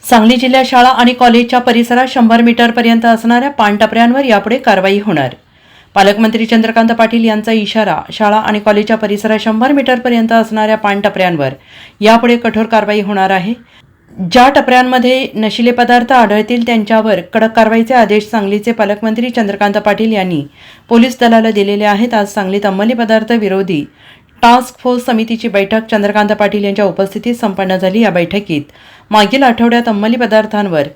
सांगली जिल्ह्यात शाळा आणि कॉलेजच्या परिसरात 100 मीटरपर्यंत असणाऱ्या पानटपऱ्यांवर यापुढे कारवाई होणार. पालकमंत्री चंद्रकांत पाटील यांचा इशारा. शाळा आणि कॉलेजच्या परिसरात 100 मीटरपर्यंत असणाऱ्या पानटपऱ्यांवर यापुढे कठोर कारवाई होणार आहे. ज्या टपऱ्यांमध्ये नशिले पदार्थ आढळतील त्यांच्यावर कडक कारवाईचे आदेश सांगलीचे पालकमंत्री चंद्रकांत पाटील यांनी पोलीस दलाला दिलेले आहेत. आज सांगलीत अंमली पदार्थ विरोधी टास्क फोर्स समितीची बैठक चंद्रकांत पाटील यांच्या उपस्थितीत संपन्न झाली. या बैठकीत मागील आठवड्यात अंमली पदार्थांवर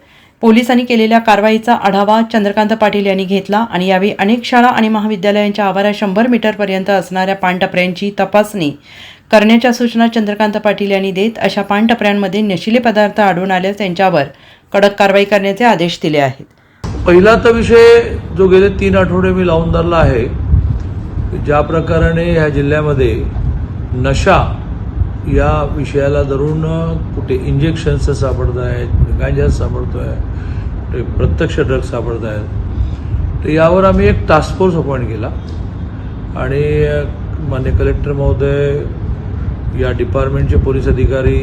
पोलिसांनी केलेल्या कारवाईचा आढावा चंद्रकांत पाटील यांनी घेतला आणि यावेळी अनेक शाळा आणि महाविद्यालयांच्या आवारात 100 मीटरपर्यंत असणाऱ्या पानटपऱ्यांची तपासणी करण्याच्या सूचना चंद्रकांत पाटील यांनी देत अशा पानटपऱ्यांमध्ये नशिले पदार्थ आढळून आल्यास त्यांच्यावर कडक कारवाई करण्याचे आदेश दिले आहेत. पहिला तर विषय जो गेले 3 आठवडे मी लावून धरला आहे, ज्या प्रकारे ह्या जिल्ह्यामध्ये नशा या विषयाला धरून कुठे इंजेक्शन्स सापडत आहेत, कुठे गांजा सापडतो आहे, कुठे प्रत्यक्ष ड्रग्ज सापडत आहेत, तर यावर आम्ही एक टास्क फोर्स अपॉइंट केला आणि मान्य कलेक्टर महोदय, या डिपार्टमेंटचे पोलीस अधिकारी,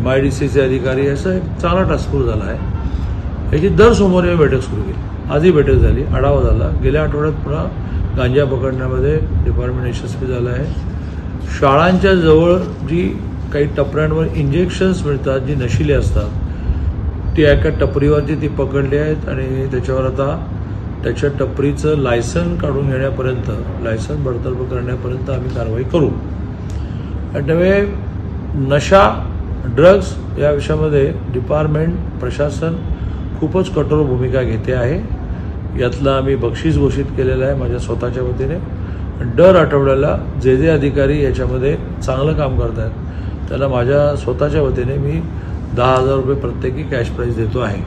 MIDCचे अधिकारी, असा एक चांगला टास्क फोर्स झाला आहे. याची दर सोमवारी बैठक सुरू केली. आजही बैठक झाली, आढावा झाला. गेल्या आठवड्यात पुन्हा गांजा पकडण्यामध्ये डिपार्टमेंट यशस्वी झालं आहे. शाळांच्या जवळ जी काही टपऱ्यांवर इंजेक्शन्स मिळतात, जी नशिली असतात, ती एका टपरीवरची ती पकडली आहेत आणि त्याच्यावर आता त्याच्या टपरीचं लायसन काढून घेण्यापर्यंत, लायसन बडतर्फ करण्यापर्यंत आम्ही कारवाई करू. त्यामुळे नशा, ड्रग्ज या विषयामध्ये डिपार्टमेंट, प्रशासन खूपच कठोर भूमिका घेते आहे. यातलं आम्ही बक्षीस घोषित केलेलं आहे माझ्या स्वतःच्या वतीने. दर आठवड्याला जे जे अधिकारी याच्यामध्ये चांगलं काम करत आहेत त्याला माझ्या स्वतःच्या वतीने मी 10,000 रुपये प्रत्येकी कॅश प्राईज देतो आहे.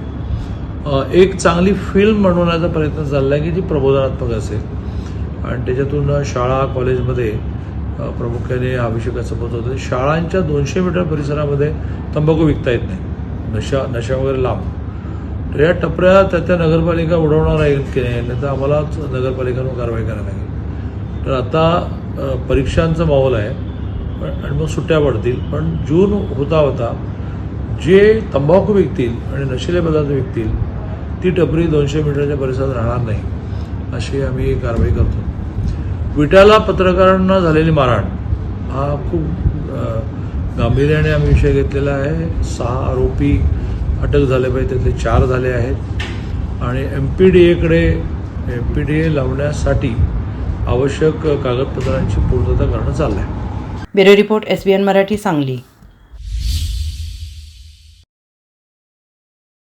एक चांगली फिल्म बनवण्याचा प्रयत्न चालला आहे की जी प्रबोधनात्मक असेल आणि त्याच्यातून शाळा, कॉलेजमध्ये प्रामुख्याने हा विषय कसा पोहोचवतो. शाळांच्या 200 मीटर परिसरामध्ये तंबाखू विकता येत नाही, नशा वगैरे लांब. तर या टपऱ्या त्या नगरपालिका उडवणार आहे की नाही, तर आम्हाला नगरपालिकांवर कारवाई करायला लागेल. तर आता परीक्षांचा माहोल आहे आणि मग सुट्ट्या पडतील, पण जून होता होता जे तंबाखू विकतील आणि नशिले पदार्थ विकतील ती टपरी 200 मीटरच्या परिसरात राहणार नाही, अशी आम्ही कारवाई करतो. विट्याला पत्रकारांना झालेली मारहाण हा खूप गांभीर्याने आम्ही विषय घेतलेला आहे. 6 आरोपी अटक झाले पाहिजे, त्यातले 4 झाले आहेत आणि MPDA लावण्यासाठी आवश्यक कागदपत्रांची पूर्तता करणं चाललं आहे. Bureau report, SBN Marathi, Sangli.